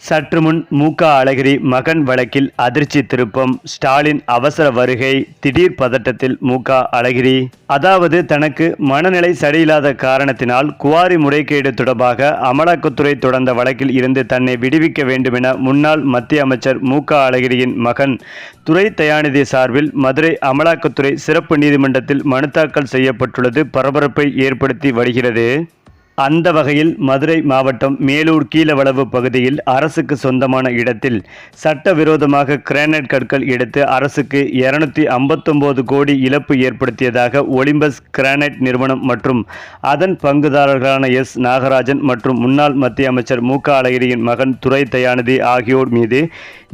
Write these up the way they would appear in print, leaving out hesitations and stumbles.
சற்று முன் மு.க. அழகிரி மகன் வழக்கில் அதிர்ச்சி திருப்பம். ஸ்டாலின் அவசர வருகை. திடீர் பதட்டத்தில் மு.க. அழகிரி. அதாவது தனக்கு மனநிலை சரியில்லாத காரணத்தினால் குவாரி முறைகேடு தொடர்பாக அமலாக்கத்துறை தொடர்ந்த வழக்கில் இருந்து தன்னை விடுவிக்க வேண்டுமென முன்னாள் மத்திய அமைச்சர் மு.க. அழகிரியின் மகன் துரை தயாநிதி சார்பில் மதுரை அமலாக்கத்துறை சிறப்பு நீதிமன்றத்தில் மனு தாக்கல் செய்யப்பட்டுள்ளது பரபரப்பை ஏற்படுத்தி வருகிறது. அந்த வகையில் மதுரை மாவட்டம் மேலூர் கீழவளவு பகுதியில் அரசுக்கு சொந்தமான இடத்தில் சட்டவிரோதமாக கிரானைட் கற்கள் எடுத்து அரசுக்கு 259 கோடி இழப்பு ஏற்படுத்தியதாக ஒலிம்பஸ் கிரானைட் நிறுவனம் மற்றும் அதன் பங்குதாரர்களான எஸ். நாகராஜன் மற்றும் முன்னாள் மத்திய அமைச்சர் மு.க. அழகிரியின் மகன் துரை தயாநிதி ஆகியோர் மீது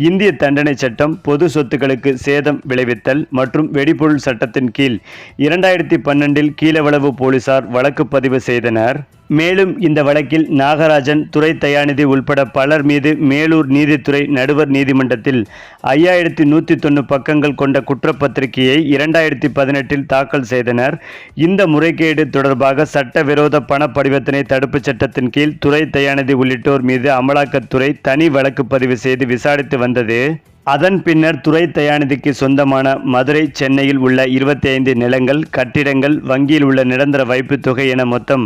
இந்திய தண்டனை சட்டம், பொது சொத்துக்களுக்கு சேதம் விளைவித்தல் மற்றும் வெடிபொருள் சட்டத்தின் கீழ் 2012 கீழவளவு போலீசார் வழக்கு பதிவு செய்தனர். மேலும் இந்த வழக்கில் நாகராஜன், துரை தயாநிதி உள்பட பலர் மீது மேலூர் நீதித்துறை நடுவர் நீதிமன்றத்தில் 5101 பக்கங்கள் கொண்ட குற்றப்பத்திரிகையை 2018 தாக்கல் செய்தனர். இந்த முறைகேடு தொடர்பாக சட்டவிரோத பண பரிவர்த்தனை தடுப்புச் சட்டத்தின் கீழ் துரை தயாநிதி உள்ளிட்டோர் மீது அமலாக்கத்துறை தனி வழக்கு பதிவு செய்து விசாரித்து வந்தது. அதன் பின்னர் துரை தயாநிதிக்கு சொந்தமான மதுரை, சென்னையில் உள்ள 25 நிலங்கள், கட்டிடங்கள், வங்கியில் உள்ள நிரந்தர வைப்புத் தொகை என மொத்தம்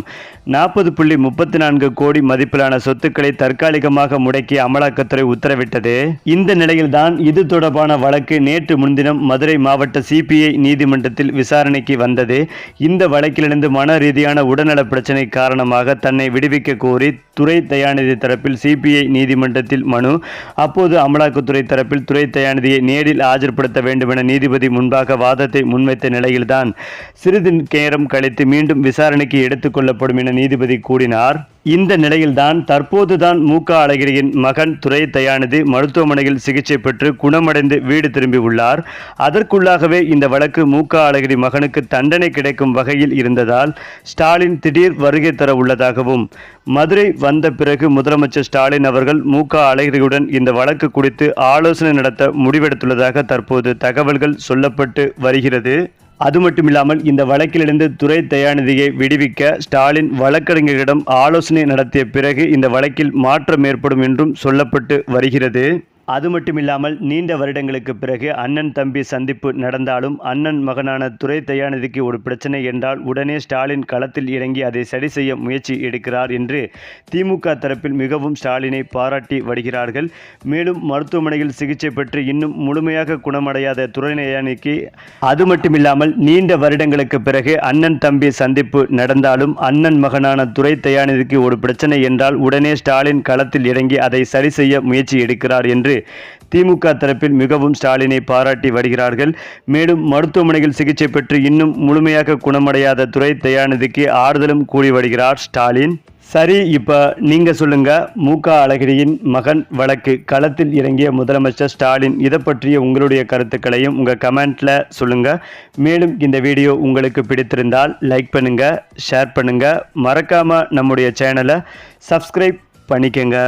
40.34 கோடி மதிப்பிலான சொத்துக்களை தற்காலிகமாக முடக்கி அமலாக்கத்துறை உத்தரவிட்டது. இந்த நிலையில்தான் இது தொடர்பான வழக்கு நேற்று முன்தினம் மதுரை மாவட்ட சிபிஐ நீதிமன்றத்தில் விசாரணைக்கு வந்தது. இந்த வழக்கிலிருந்து மன ரீதியான உடல்நல பிரச்சினை காரணமாக தன்னை விடுவிக்க கோரி துரை தயாநிதி தரப்பில் சிபிஐ நீதிமன்றத்தில் மனு. அப்போது அமலாக்கத்துறை தரப்பில் துரை தயாநிதியை நேரில் ஆஜர்படுத்த வேண்டும் என நீதிபதி முன்பாக வாதத்தை முன்வைத்த நிலையில்தான் சிறிது நேரம் கழித்து மீண்டும் விசாரணைக்கு எடுத்துக் கொள்ளப்படும் என நீதிபதி கூறினார். இந்த நிலையில்தான் தற்போதுதான் மு.க. அழகிரியின் மகன் துரை தயாநிதி மருத்துவமனையில் சிகிச்சை பெற்று குணமடைந்து வீடு திரும்பியுள்ளார். அதற்குள்ளாகவே இந்த வழக்கு மு.க. அழகிரி மகனுக்கு தண்டனை கிடைக்கும் வகையில் இருந்ததால் ஸ்டாலின் திடீர் வருகை தர உள்ளதாகவும், மதுரை வந்த பிறகு முதலமைச்சர் ஸ்டாலின் அவர்கள் மு.க. அழகிரியுடன் இந்த வழக்கு குறித்து ஆலோசனை நடத்த முடிவெடுத்துள்ளதாக தற்போது தகவல்கள் சொல்லப்பட்டு வருகிறது. அது மட்டுமில்லாமல் இந்த வழக்கிலிருந்து துரை தயாநிதியை விடுவிக்க ஸ்டாலின் வழக்கறிஞர்களிடம் ஆலோசனை நடத்திய பிறகு இந்த வழக்கில் மாற்றம் ஏற்படும் என்றும் சொல்லப்பட்டு வருகிறது. அது மட்டுமில்லாமல் நீண்ட வருடங்களுக்கு பிறகு அண்ணன் தம்பி சந்திப்பு நடந்தாலும் அண்ணன் மகனான துரை தயாநிதிக்கு ஒரு பிரச்சனை என்றால் உடனே ஸ்டாலின் களத்தில் இறங்கி அதை சரி செய்ய முயற்சி எடுக்கிறார் என்று திமுக தரப்பில் மிகவும் ஸ்டாலினை பாராட்டி வருகிறார்கள். மேலும் மருத்துவமனையில் சிகிச்சை பெற்று இன்னும் முழுமையாக குணமடையாத துரை தயாநிதிக்கு அது மட்டுமில்லாமல் நீண்ட வருடங்களுக்கு பிறகு அண்ணன் தம்பி சந்திப்பு நடந்தாலும் அண்ணன் மகனான துரை தயாநிதிக்கு ஒரு பிரச்சனை என்றால் உடனே ஸ்டாலின் களத்தில் இறங்கி அதை சரி செய்ய முயற்சி எடுக்கிறார் என்று திமுக தரப்பில் மிகவும் ஸ்டாலினை பாராட்டி வருகிறார்கள். மேலும் மருத்துவமனையில் சிகிச்சை பெற்று இன்னும் முழுமையாக குணமடையாத துரை தயாநிதிக்கு ஆறுதலும் கூறி வருகிறார் ஸ்டாலின். சரி, இப்போ நீங்க சொல்லுங்க, மு.க. அழகிரியின் மகன் வழக்கு களத்தில் இறங்கிய முதலமைச்சர் ஸ்டாலின் இதை பற்றிய உங்களுடைய கருத்துக்களையும் உங்க கமெண்ட்ல சொல்லுங்க. மேலும் இந்த வீடியோ உங்களுக்கு பிடித்திருந்தால் லைக் பண்ணுங்க, ஷேர் பண்ணுங்க, மறக்காம நம்முடைய சேனலை சப்ஸ்கிரைப் பண்ணிக்கங்க.